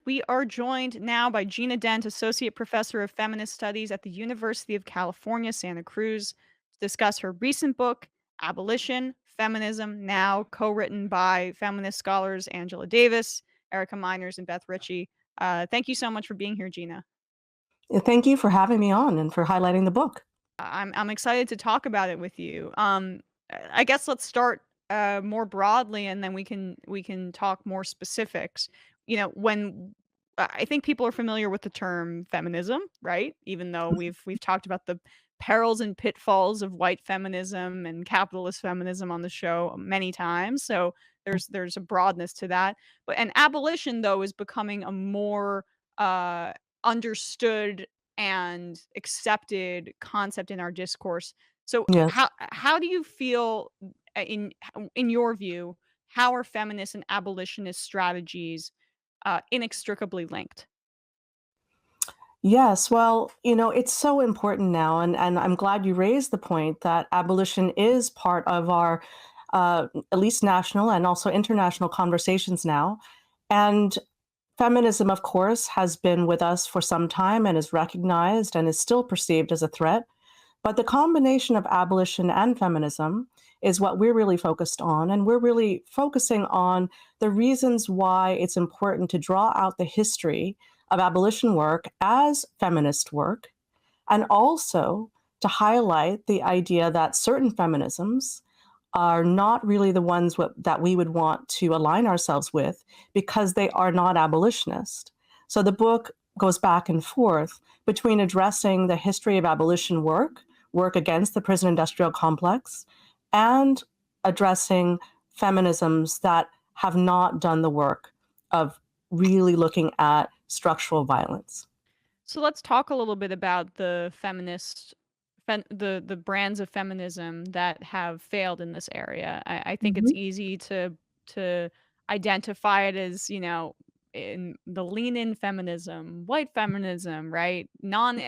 We are joined now by Gina Dent, Associate Professor of Feminist Studies at the University of California, Santa Cruz, to discuss her recent book, Abolition Feminism, now co-written by feminist scholars Angela Davis, Erica Miners, and Beth Richie. Thank you so much for being here, Gina. Thank you for having me on and for highlighting the book. I'm excited to talk about it with you. I guess let's start more broadly, and then we can talk more specifics. When I think people are familiar with the term feminism, right? Even though we've talked about the perils and pitfalls of white feminism and capitalist feminism on the show many times, so there's a broadness to that. But an abolition though is becoming a more understood and accepted concept in our discourse. So Yes. how do you feel in your view, how are feminist and abolitionist strategies inextricably linked? Yes. Well, it's so important now. And I'm glad you raised the point that abolition is part of our, at least national and also international conversations now. And feminism, of course, has been with us for some time and is recognized and is still perceived as a threat. But the combination of abolition and feminism is what we're really focused on. And we're really focusing on the reasons why it's important to draw out the history of abolition work as feminist work, and also to highlight the idea that certain feminisms are not really the ones that we would want to align ourselves with because they are not abolitionist. So the book goes back and forth between addressing the history of abolition work against the prison industrial complex, and addressing feminisms that have not done the work of really looking at structural violence. So let's talk a little bit about the the brands of feminism that have failed in this area. I think it's Mhm. easy to identify it as, in the lean in feminism, white feminism, right? Non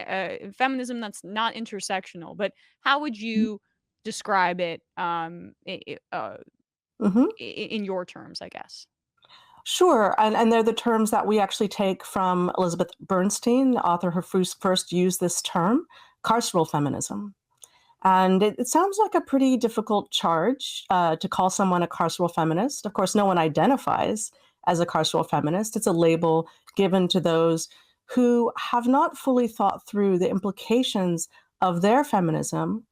feminism that's not intersectional. But how would you describe it Mhm. in your terms, I guess? Sure, and they're the terms that we actually take from Elizabeth Bernstein, the author who first used this term, carceral feminism. And it sounds like a pretty difficult charge to call someone a carceral feminist. Of course, no one identifies as a carceral feminist. It's a label given to those who have not fully thought through the implications of their feminism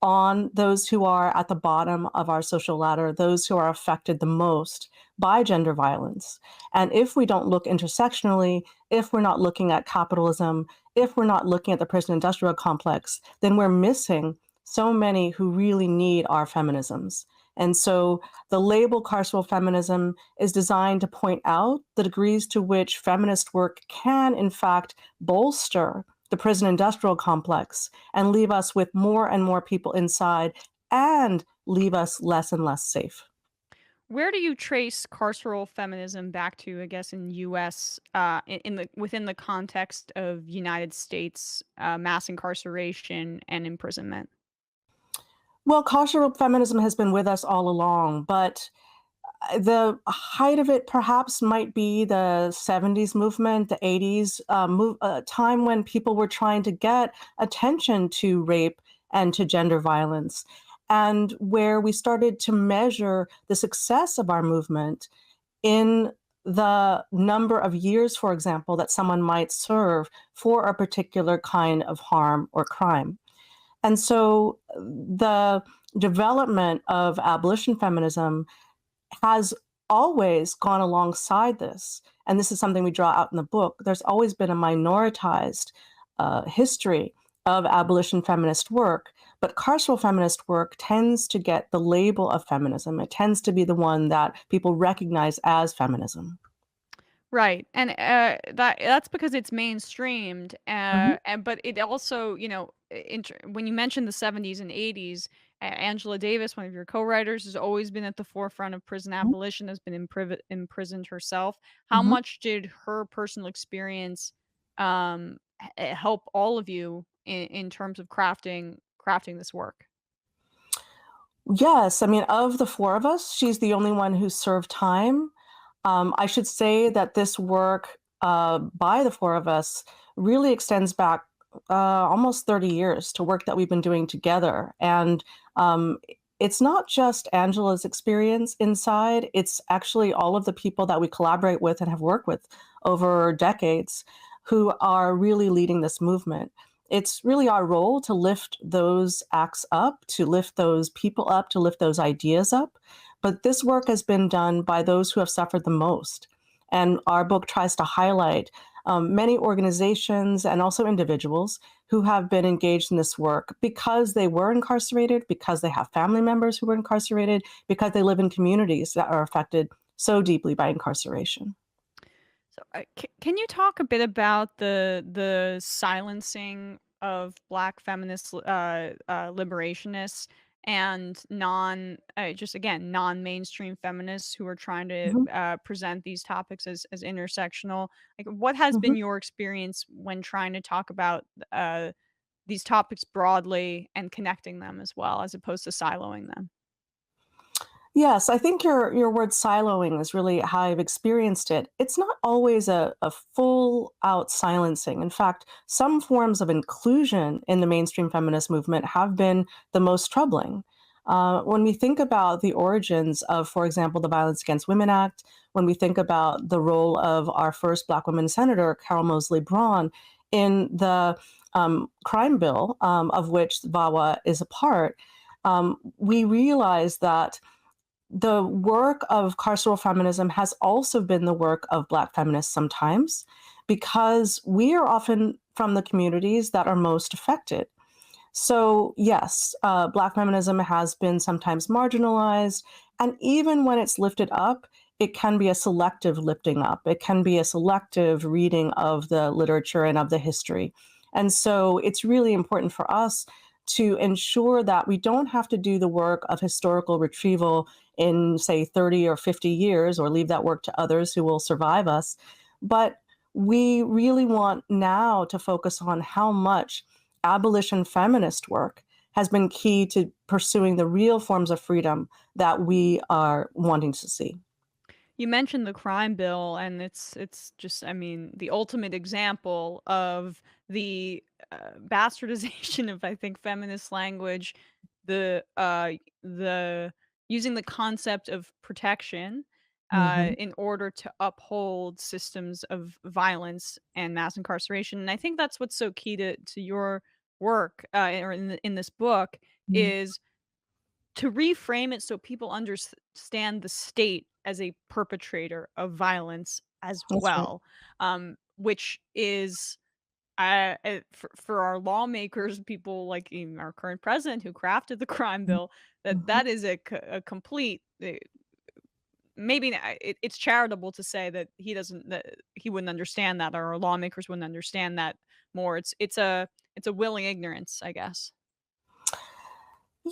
on those who are at the bottom of our social ladder, those who are affected the most by gender violence. And if we don't look intersectionally, if we're not looking at capitalism, if we're not looking at the prison industrial complex, then we're missing so many who really need our feminisms. And so the label carceral feminism is designed to point out the degrees to which feminist work can, in fact, bolster the prison industrial complex and leave us with more and more people inside and leave us less and less safe. Where do you trace carceral feminism back to, I guess, in US, in the within the context of United States, mass incarceration and imprisonment? Well, carceral feminism has been with us all along, but the height of it perhaps might be the 70s movement, the 80s time when people were trying to get attention to rape and to gender violence, and where we started to measure the success of our movement in the number of years, for example, that someone might serve for a particular kind of harm or crime. And so the development of abolition feminism has always gone alongside this. And this is something we draw out in the book. There's always been a minoritized history of abolition feminist work, but carceral feminist work tends to get the label of feminism. It tends to be the one that people recognize as feminism. Right, and, that's because it's mainstreamed, Mhm. and but it also, when you mentioned the '70s and '80s, Angela Davis, one of your co-writers, has always been at the forefront of prison Mhm. abolition, has been imprisoned herself. How Mhm. much did her personal experience, help all of you in terms of crafting this work? Yes, I mean, of the four of us, she's the only one who served time. I should say that this work by the four of us really extends back almost 30 years to work that we've been doing together. And it's not just Angela's experience inside, it's actually all of the people that we collaborate with and have worked with over decades who are really leading this movement. It's really our role to lift those acts up, to lift those people up, to lift those ideas up. But this work has been done by those who have suffered the most. And our book tries to highlight many organizations and also individuals who have been engaged in this work because they were incarcerated, because they have family members who were incarcerated, because they live in communities that are affected so deeply by incarceration. So, can you talk a bit about the silencing of Black feminist liberationists and just again non-mainstream feminists who are trying to Mhm, present these topics as intersectional? Like, what has been mhm. your experience when trying to talk about these topics broadly and connecting them as well, as opposed to siloing them? Yes, I think your word siloing is really how I've experienced it. It's not always a full out silencing. In fact, some forms of inclusion in the mainstream feminist movement have been the most troubling. When we think about the origins of, for example, the Violence Against Women Act, when we think about the role of our first Black woman senator, Carol Moseley Braun, in the crime bill, of which VAWA is a part, we realize that the work of carceral feminism has also been the work of Black feminists sometimes, because we are often from the communities that are most affected. So, yes, Black feminism has been sometimes marginalized. And even when it's lifted up, it can be a selective lifting up. It can be a selective reading of the literature and of the history. And so it's really important for us to ensure that we don't have to do the work of historical retrieval in, say, 30 or 50 years, or leave that work to others who will survive us. But we really want now to focus on how much abolition feminist work has been key to pursuing the real forms of freedom that we are wanting to see. You mentioned the crime bill, and it's just, I mean, the ultimate example of the bastardization of, I think, feminist language, the using the concept of protection Mhm, in order to uphold systems of violence and mass incarceration. And I think that's what's so key to your work, or in this book, mhm. is to reframe it so people understand the state as a perpetrator of violence as That's right. well, which is, for our lawmakers, people like even our current president who crafted the crime Mm, bill, that mhm. that is a complete, maybe it's charitable to say that that he wouldn't understand that, or our lawmakers wouldn't understand that more. It's a willing ignorance, I guess.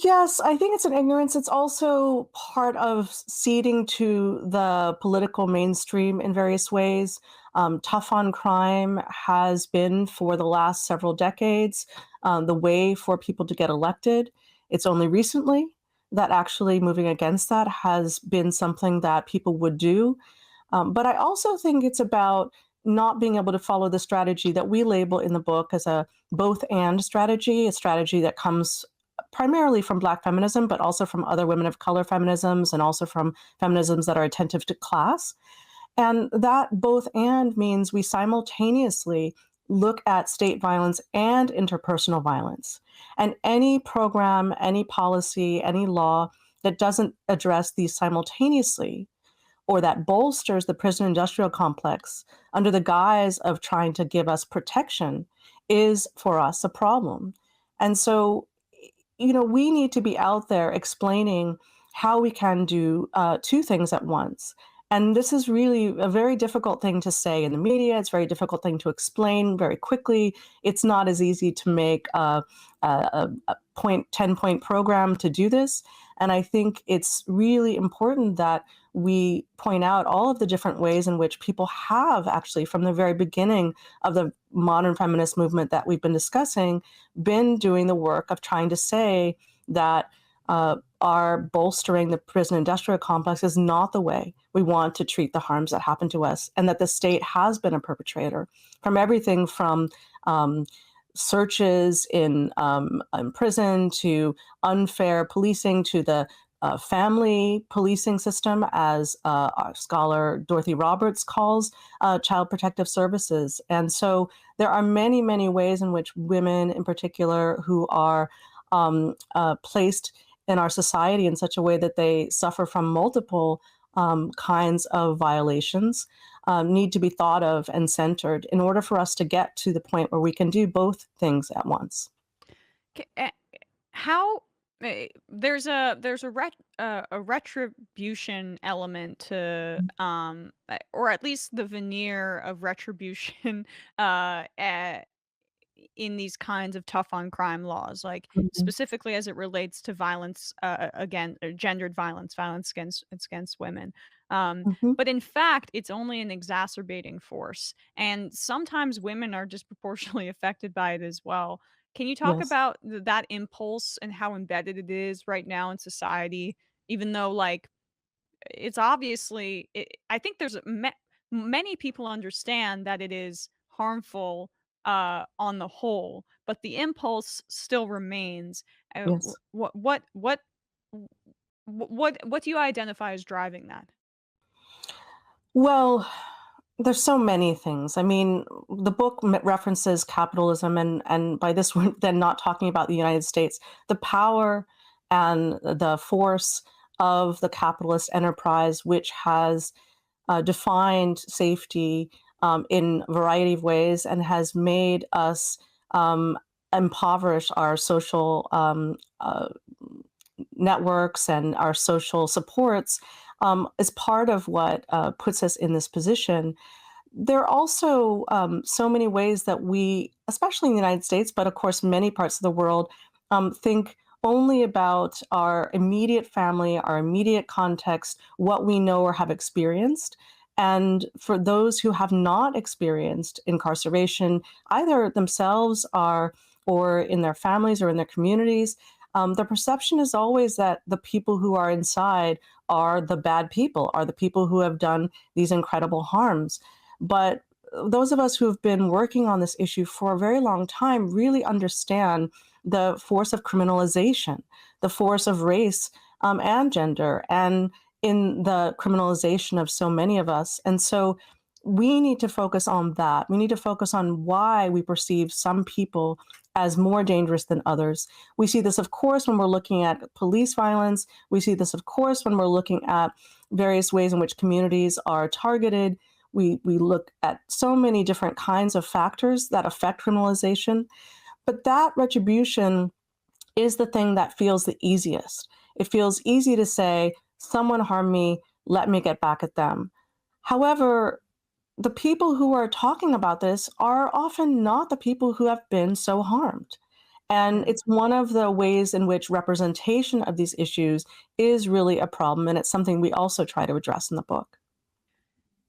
Yes, I think it's an ignorance. It's also part of ceding to the political mainstream in various ways. Tough on crime has been, for the last several decades, the way for people to get elected. It's only recently that actually moving against that has been something that people would do. But I also think it's about not being able to follow the strategy that we label in the book as a both and strategy, a strategy that comes primarily from Black feminism, but also from other women of color feminisms and also from feminisms that are attentive to class. And that both and means we simultaneously look at state violence and interpersonal violence. And any program, any policy, any law that doesn't address these simultaneously, or that bolsters the prison industrial complex under the guise of trying to give us protection, is for us a problem. And so, we need to be out there explaining how we can do two things at once. And this is really a very difficult thing to say in the media. It's a very difficult thing to explain very quickly. It's not as easy to make a 10-point program to do this. And I think it's really important that we point out all of the different ways in which people have actually, from the very beginning of the modern feminist movement that we've been discussing, been doing the work of trying to say that are bolstering the prison industrial complex is not the way we want to treat the harms that happen to us, and that the state has been a perpetrator from everything from searches in prison to unfair policing to the family policing system, as our scholar Dorothy Roberts calls child protective services. And so there are many, many ways in which women, in particular, who are placed in our society in such a way that they suffer from multiple kinds of violations, need to be thought of and centered in order for us to get to the point where we can do both things at once. K- eh, How there's a retribution element to or at least the veneer of retribution uh in these kinds of tough on crime laws, like Mhm. specifically as it relates to violence, again, gendered violence, violence against women. Um, Mhm. but in fact, it's only an exacerbating force, and sometimes women are disproportionately affected by it as well. Can you talk Yes. about that impulse and how embedded it is right now in society, even though like it's obviously I think there's many people understand that it is harmful, on the whole, but the impulse still remains. Yes. W what do you identify as driving that? Well, there's so many things. I mean, the book references capitalism, and by this we're then not talking about the United States. The power and the force of the capitalist enterprise, which has defined safety in a variety of ways and has made us um, impoverish our social networks and our social supports, is part of what puts us in this position. There are also so many ways that we, especially in the United States, but of course, many parts of the world, think only about our immediate family, our immediate context, what we know or have experienced. And for those who have not experienced incarceration, either themselves are, or in their families or in their communities, the perception is always that the people who are inside are the bad people, are the people who have done these incredible harms. But those of us who have been working on this issue for a very long time really understand the force of criminalization, the force of race and gender, and in the criminalization of so many of us. And so we need to focus on that. We need to focus on why we perceive some people as more dangerous than others. We see this, of course, when we're looking at police violence. We see this, of course, when we're looking at various ways in which communities are targeted. We look at so many different kinds of factors that affect criminalization, but that retribution is the thing that feels the easiest. It feels easy to say, someone harmed me, let me get back at them. However, the people who are talking about this are often not the people who have been so harmed. And Right. it's one of the ways in which representation of these issues is really a problem. And it's something we also try to address in the book.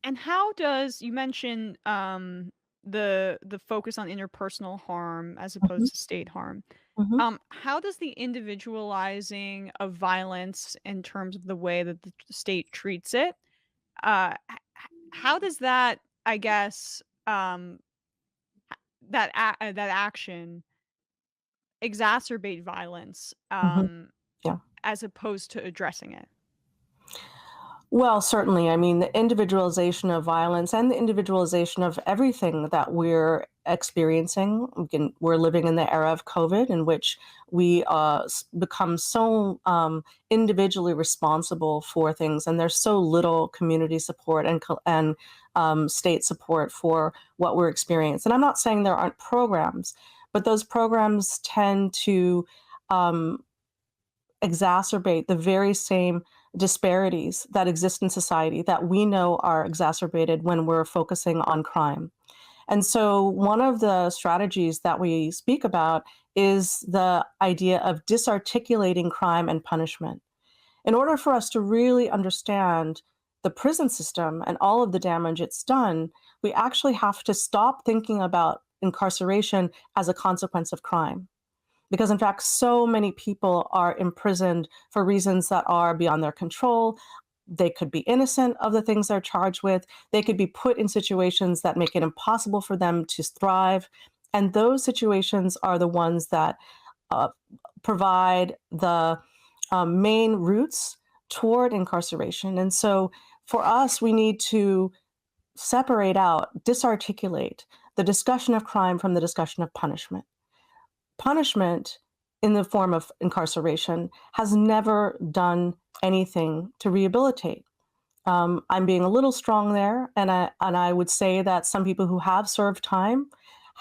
And how does you mentioned the focus on interpersonal harm as Mhm, opposed to state harm. mhm, How does the individualizing of violence in terms of the way that the state treats it, how does that, I guess, that action exacerbate violence, mhm. Yeah. as opposed to addressing it? Well, certainly. I mean, the individualization of violence and the individualization of everything that we're experiencing. We're living in the era of COVID, in which we become so individually responsible for things, and there's so little community support and state support for what we're experiencing. And I'm not saying there aren't programs, but those programs tend to um, exacerbate the very same disparities that exist in society that we know are exacerbated when we're focusing on crime. And so, one of the strategies that we speak about is the idea of disarticulating crime and punishment. In order for us to really understand the prison system and all of the damage it's done, we actually have to stop thinking about incarceration as a consequence of crime. Because in fact, so many people are imprisoned for reasons that are beyond their control. They could be innocent of the things they're charged with. They could be put in situations that make it impossible for them to thrive. And those situations are the ones that uh, provide the main routes toward incarceration. And so for us, we need to separate out, disarticulate the discussion of crime from the discussion of punishment. Punishment in the form of incarceration has never done anything to rehabilitate. I'm being a little strong there, and I would say that some people who have served time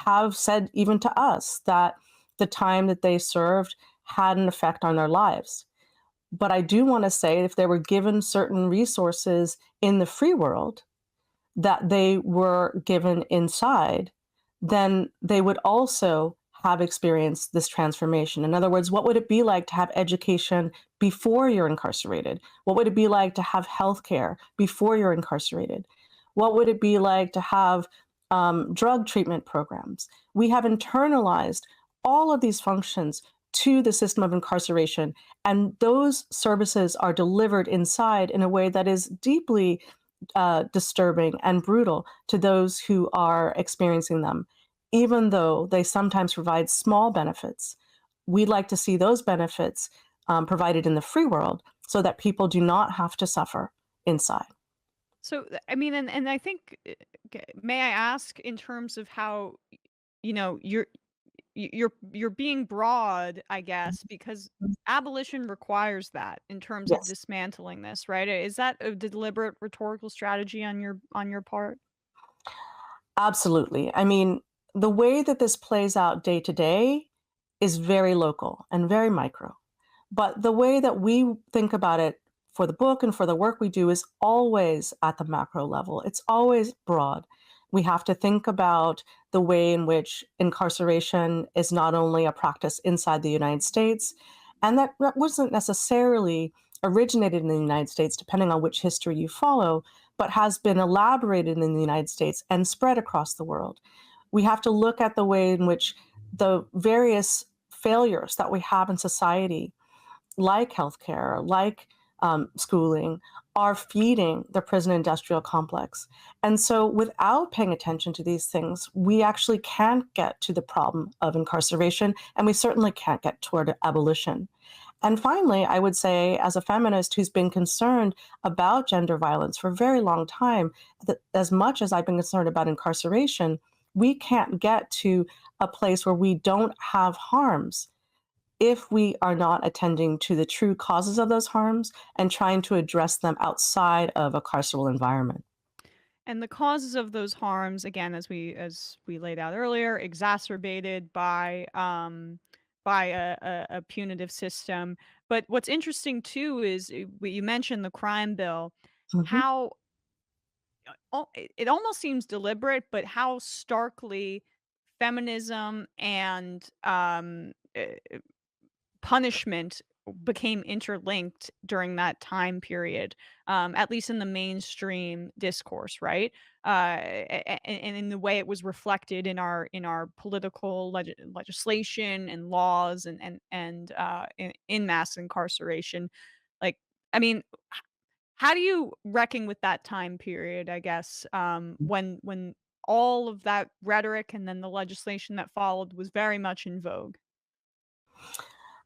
have said even to us that the time that they served had an effect on their lives. But I do want to say if they were given certain resources in the free world that they were given inside, then they would also have experienced this transformation. In other words, what would it be like to have education before you're incarcerated? What would it be like to have healthcare before you're incarcerated? What would it be like to have drug treatment programs? We have internalized all of these functions to the system of incarceration, and those services are delivered inside in a way that is deeply disturbing and brutal to those who are experiencing them, even though they sometimes provide small benefits. We'd like to see those benefits provided in the free world so that people do not have to suffer inside. So, I mean, and I think, may I ask in terms of how, you know, you're being broad, I guess, because abolition requires that in terms of Yes. dismantling this, right? Is that a deliberate rhetorical strategy on your part? Absolutely. I mean, the way that this plays out day to day is very local and very micro. But the way that we think about it for the book and for the work we do is always at the macro level. It's always broad. We have to think about the way in which incarceration is not only a practice inside the United States, and that wasn't necessarily originated in the United States, depending on which history you follow, but has been elaborated in the United States and spread across the world. We have to look at the way in which the various failures that we have in society, like healthcare, like schooling, are feeding the prison industrial complex. And so, without paying attention to these things, we actually can't get to the problem of incarceration, and we certainly can't get toward abolition. And finally, I would say, as a feminist who's been concerned about gender violence for a very long time, that as much as I've been concerned about incarceration, we can't get to a place where we don't have harms if we are not attending to the true causes of those harms and trying to address them outside of a carceral environment. And the causes of those harms, again, as we laid out earlier, exacerbated by a punitive system. But what's interesting too is you mentioned the crime bill, Mhm. how it almost seems deliberate, but how starkly feminism and punishment became interlinked during that time period, at least in the mainstream discourse, right? And in the way it was reflected in our political legislation and laws and in mass incarceration. Like, I mean, how do you reckon with that time period? I guess when all of that rhetoric and then the legislation that followed was very much in vogue.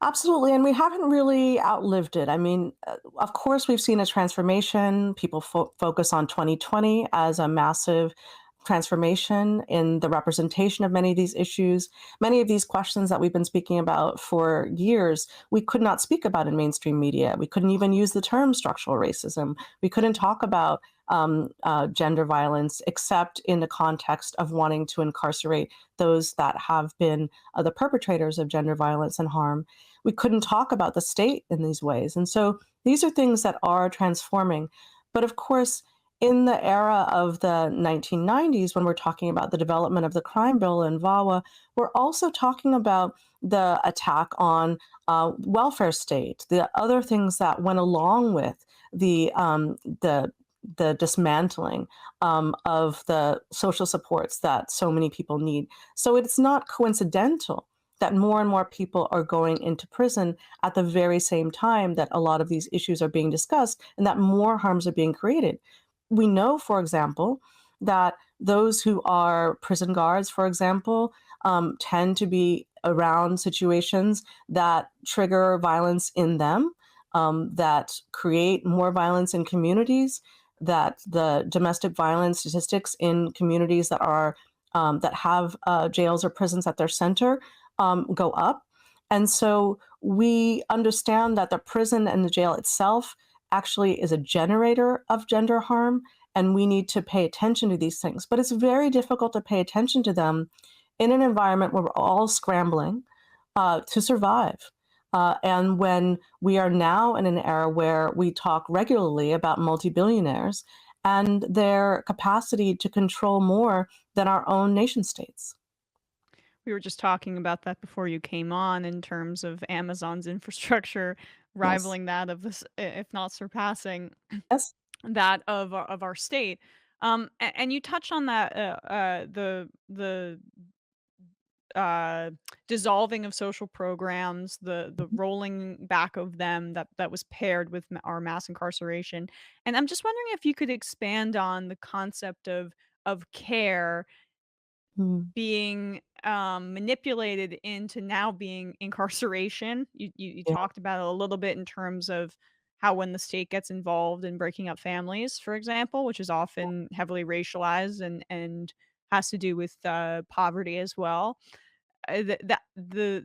Absolutely, and we haven't really outlived it. I mean, of course, we've seen a transformation. People focus on 2020 as a massive transformation in the representation of many of these issues. Many of these questions that we've been speaking about for years, we could not speak about in mainstream media. We couldn't even use the term structural racism. We couldn't talk about gender violence except in the context of wanting to incarcerate those that have been the perpetrators of gender violence and harm. We couldn't talk about the state in these ways. And so these are things that are transforming. But of course, in the era of the 1990s, when we're talking about the development of the crime bill in VAWA, we're also talking about the attack on welfare state, the other things that went along with the the dismantling of the social supports that so many people need. So it's not coincidental that more and more people are going into prison at the very same time that a lot of these issues are being discussed, and that more harms are being created. We know, for example, that those who are prison guards, for example, tend to be around situations that trigger violence in them, that create more violence in communities, that the domestic violence statistics in communities that are that have jails or prisons at their center go up. And so we understand that the prison and the jail itself actually is a generator of gender harm, and we need to pay attention to these things. But it's very difficult to pay attention to them in an environment where we're all scrambling to survive. And when we are now in an era where we talk regularly about multi-billionaires and their capacity to control more than our own nation states. We were just talking about that before you came on in terms of Amazon's infrastructure Yes. rivaling that of this, if not surpassing Yes. that of our state. And you touched on that the uh, dissolving of social programs, the Mhm. rolling back of them that was paired with our mass incarceration. And I'm just wondering if you could expand on the concept of care Mm. being, manipulated into now being incarceration. You Yeah. talked about it a little bit in terms of how when the state gets involved in breaking up families, for example, which is often heavily racialized and has to do with, poverty as well. The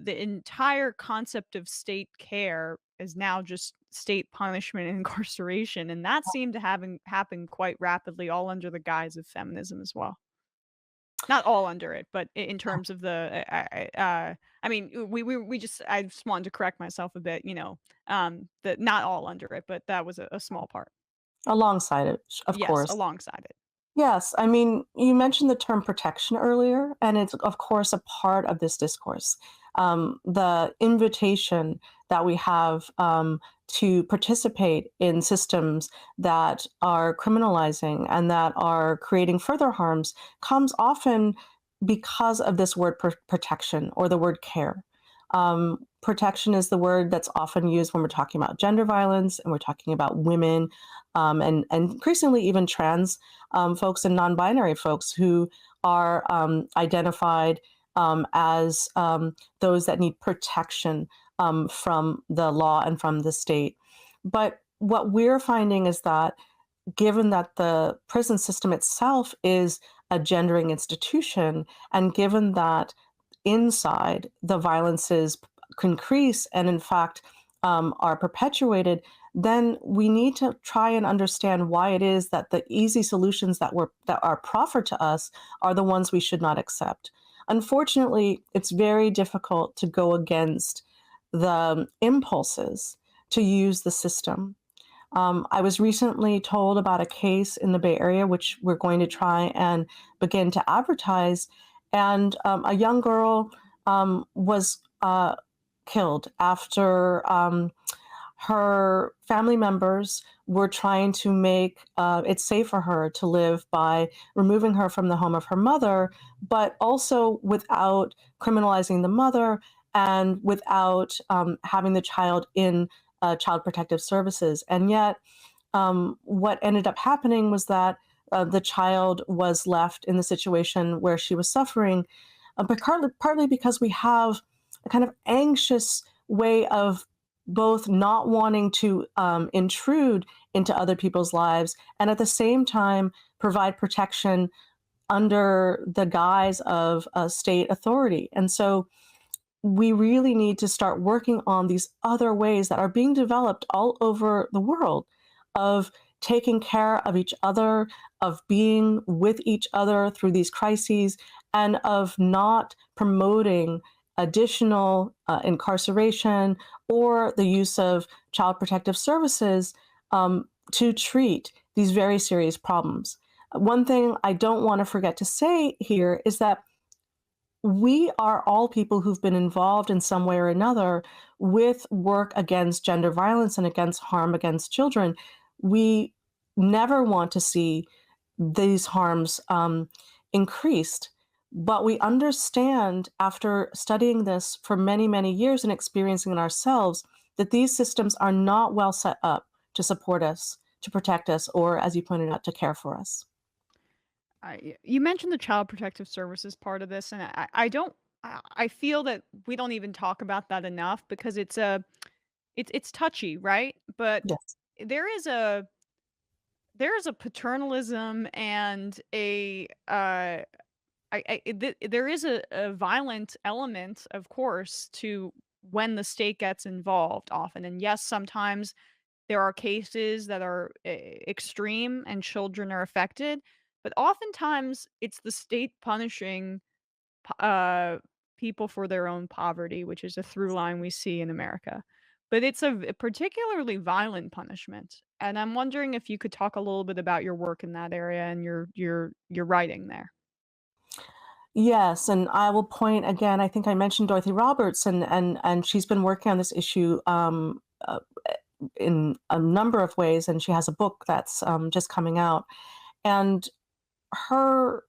entire concept of state care is now just state punishment and incarceration, and that seemed to having happen quite rapidly all under the guise of feminism as well. Not all under it, but in terms of the I mean, we just I just wanted to correct myself a bit, that not all under it, but that was a small part. Alongside it, of Yes, course. alongside it. Yes, I mean, you mentioned the term protection earlier, and it's, of course, a part of this discourse. The invitation that we have to participate in systems that are criminalizing and that are creating further harms comes often because of this word protection or the word care. Protection is the word that's often used when we're talking about gender violence and we're talking about women and increasingly even trans folks and non-binary folks who are identified as those that need protection from the law and from the state. But what we're finding is that given that the prison system itself is a gendering institution, and given that inside the violences increase and in fact are perpetuated, then we need to try and understand why it is that the easy solutions that are proffered to us are the ones we should not accept. Unfortunately, it's very difficult to go against the impulses to use the system. I was recently told about a case in the Bay Area, which we're going to try and begin to advertise. And a young girl was killed after her family members were trying to make it safe for her to live by removing her from the home of her mother, but also without criminalizing the mother and without having the child in child protective services. And yet, what ended up happening was that the child was left in the situation where she was suffering, but partly because we have a kind of anxious way of both not wanting to intrude into other people's lives and at the same time provide protection under the guise of state authority. And so we really need to start working on these other ways that are being developed all over the world of taking care of each other, of being with each other through these crises, and of not promoting additional incarceration or the use of child protective services to treat these very serious problems. One thing I don't want to forget to say here is that we are all people who've been involved in some way or another with work against gender violence and against harm against children. We never want to see these harms increased. But we understand after studying this for many, many years and experiencing it ourselves that these systems are not well set up to support us, to protect us, or as you pointed out, to care for us. You mentioned the Child Protective Services part of this, and I don't. I feel that we don't even talk about that enough because it's touchy, right? But Yes. there is a there is a paternalism and there is a violent element, of course, to when the state gets involved often. And yes, sometimes there are cases that are extreme and children are affected, but oftentimes it's the state punishing people for their own poverty, which is a through line we see in America. But it's a particularly violent punishment. And I'm wondering if you could talk a little bit about your work in that area and your writing there. Yes, and I will point again. I think I mentioned Dorothy Roberts, and she's been working on this issue in a number of ways, and she has a book that's just coming out. And her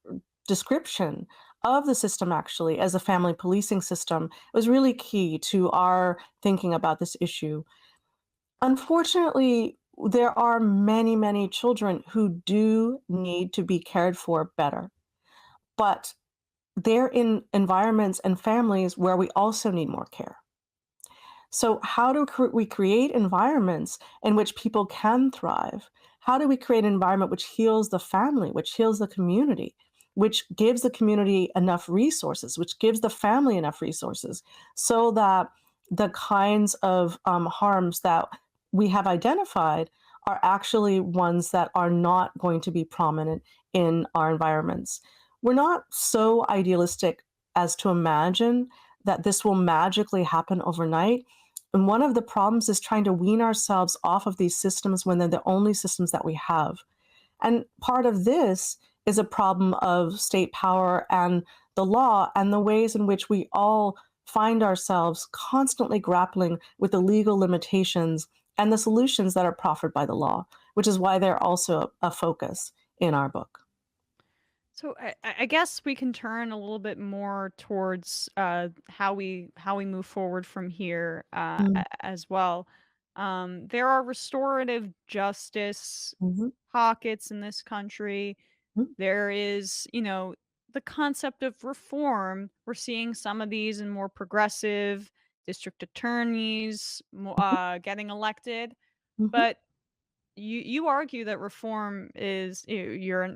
description of the system actually as a family policing system was really key to our thinking about this issue. Unfortunately, there are many, many children who do need to be cared for better, but they're in environments and families where we also need more care. So, how do we create environments in which people can thrive? How do we create an environment which heals the family, which heals the community, which gives the community enough resources, which gives the family enough resources so that the kinds of harms that we have identified are actually ones that are not going to be prominent in our environments? We're not so idealistic as to imagine that this will magically happen overnight. And one of the problems is trying to wean ourselves off of these systems when they're the only systems that we have. And part of this is a problem of state power and the law and the ways in which we all find ourselves constantly grappling with the legal limitations and the solutions that are proffered by the law, which is why they're also a focus in our book. So I guess we can turn a little bit more towards how we move forward from here Mm, as well. There are restorative justice mhm, pockets in this country. mm, There is, the concept of reform. We're seeing some of these in more progressive district attorneys getting elected, mhm, but you argue that reform is you're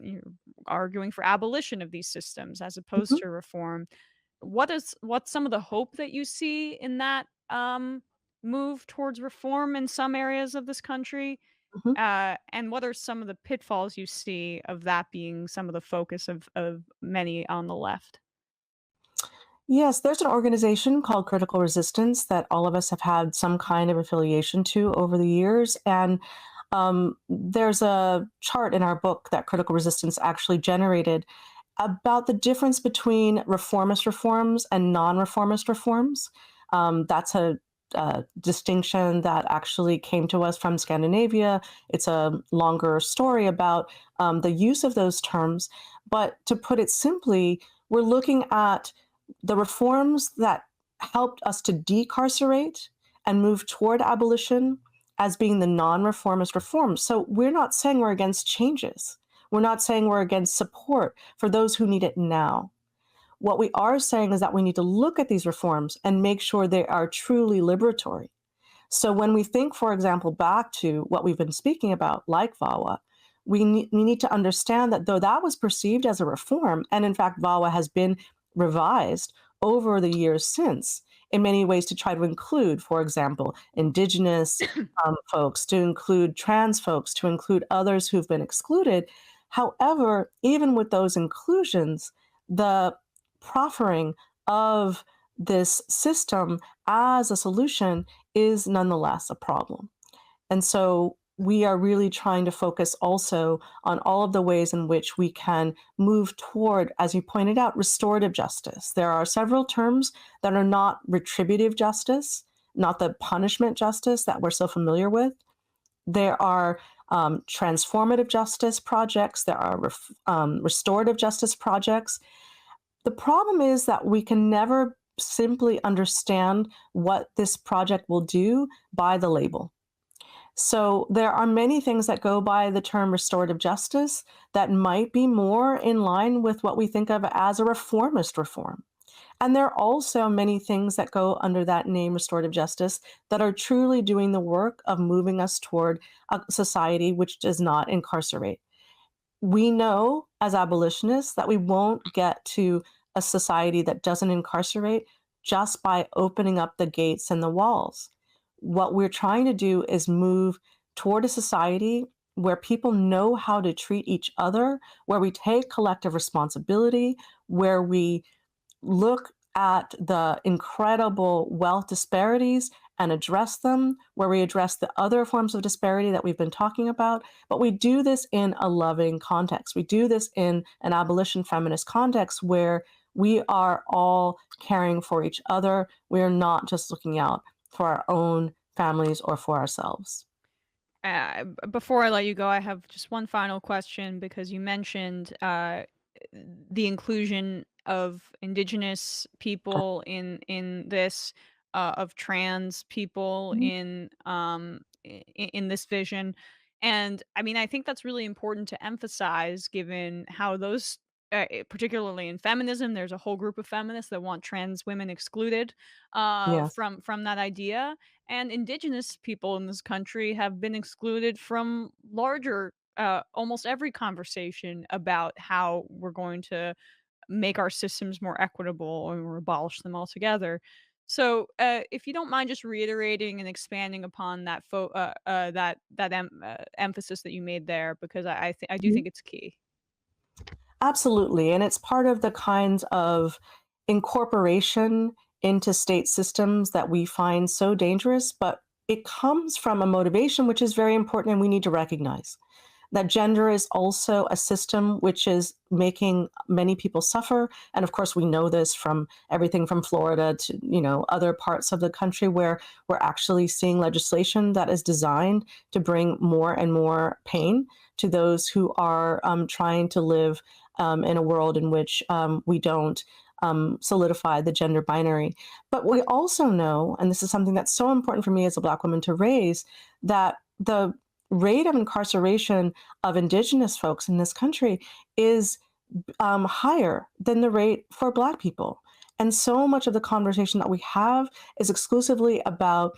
arguing for abolition of these systems as opposed mhm, to reform. What's some of the hope that you see in that move towards reform in some areas of this country? mhm. And what are some of the pitfalls you see of that being some of the focus of many on the left? Yes, there's an organization called Critical Resistance that all of us have had some kind of affiliation to over the years. And there's a chart in our book that Critical Resistance actually generated about the difference between reformist reforms and non reformist reforms. That's a distinction that actually came to us from Scandinavia. It's a longer story about the use of those terms. But to put it simply, we're looking at the reforms that helped us to decarcerate and move toward abolition as being the non reformist reforms. So we're not saying we're against changes. We're not saying we're against support for those who need it now. What we are saying is that we need to look at these reforms and make sure they are truly liberatory. So when we think, for example, back to what we've been speaking about, like VAWA, we need to understand that though that was perceived as a reform, and in fact, VAWA has been revised over the years since in many ways to try to include, for example, Indigenous folks, to include trans folks, to include others who've been excluded. However, even with those inclusions, the proffering of this system as a solution is nonetheless a problem. And so we are really trying to focus also on all of the ways in which we can move toward, as you pointed out, restorative justice. There are several terms that are not retributive justice, not the punishment justice that we're so familiar with. There are transformative justice projects, there are restorative justice projects. The problem is that we can never simply understand what this project will do by the label. So there are many things that go by the term restorative justice that might be more in line with what we think of as a reformist reform. And there are also many things that go under that name, restorative justice, that are truly doing the work of moving us toward a society which does not incarcerate. We know as abolitionists that we won't get to a society that doesn't incarcerate just by opening up the gates and the walls. What we're trying to do is move toward a society where people know how to treat each other, where we take collective responsibility, where we look at the incredible wealth disparities and address them, where we address the other forms of disparity that we've been talking about. But we do this in a loving context. We do this in an abolition feminist context where we are all caring for each other. We are not just looking out for our own families or for ourselves. Before I let you go, I have just one final question because you mentioned the inclusion of Indigenous people in this, of trans people in this vision, and I mean, I think that's really important to emphasize, given how those, particularly in feminism, there's a whole group of feminists that want trans women excluded Yes. from that idea, and Indigenous people in this country have been excluded from larger, almost every conversation about how we're going to make our systems more equitable or abolish them altogether. So, if you don't mind just reiterating and expanding upon that emphasis that you made there, because I do think it's key. Absolutely. And it's part of the kinds of incorporation into state systems that we find so dangerous, but it comes from a motivation which is very important and we need to recognize that gender is also a system which is making many people suffer. And of course, we know this from everything from Florida to, other parts of the country where we're actually seeing legislation that is designed to bring more and more pain to those who are trying to live in a world in which we don't solidify the gender binary. But we also know, and this is something that's so important for me as a Black woman to raise, that the rate of incarceration of Indigenous folks in this country is higher than the rate for Black people. And so much of the conversation that we have is exclusively about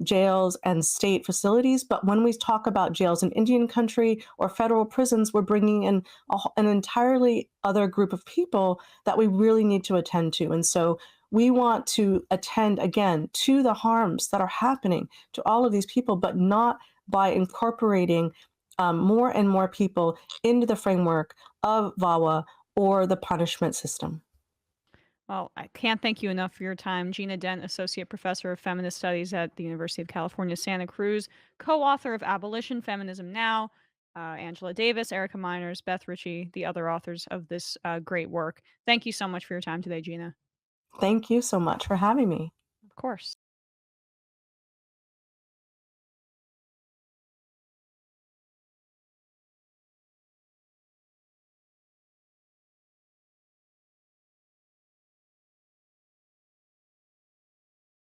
jails and state facilities. But when we talk about jails in Indian country or federal prisons, we're bringing in an entirely other group of people that we really need to attend to. And so we want to attend again to the harms that are happening to all of these people, but not by incorporating more and more people into the framework of VAWA or the punishment system. Well, I can't thank you enough for your time. Gina Dent, Associate Professor of Feminist Studies at the University of California, Santa Cruz, co author of Abolition Feminism Now, Angela Davis, Erica Miners, Beth Richie, the other authors of this great work. Thank you so much for your time today, Gina. Thank you so much for having me. Of course.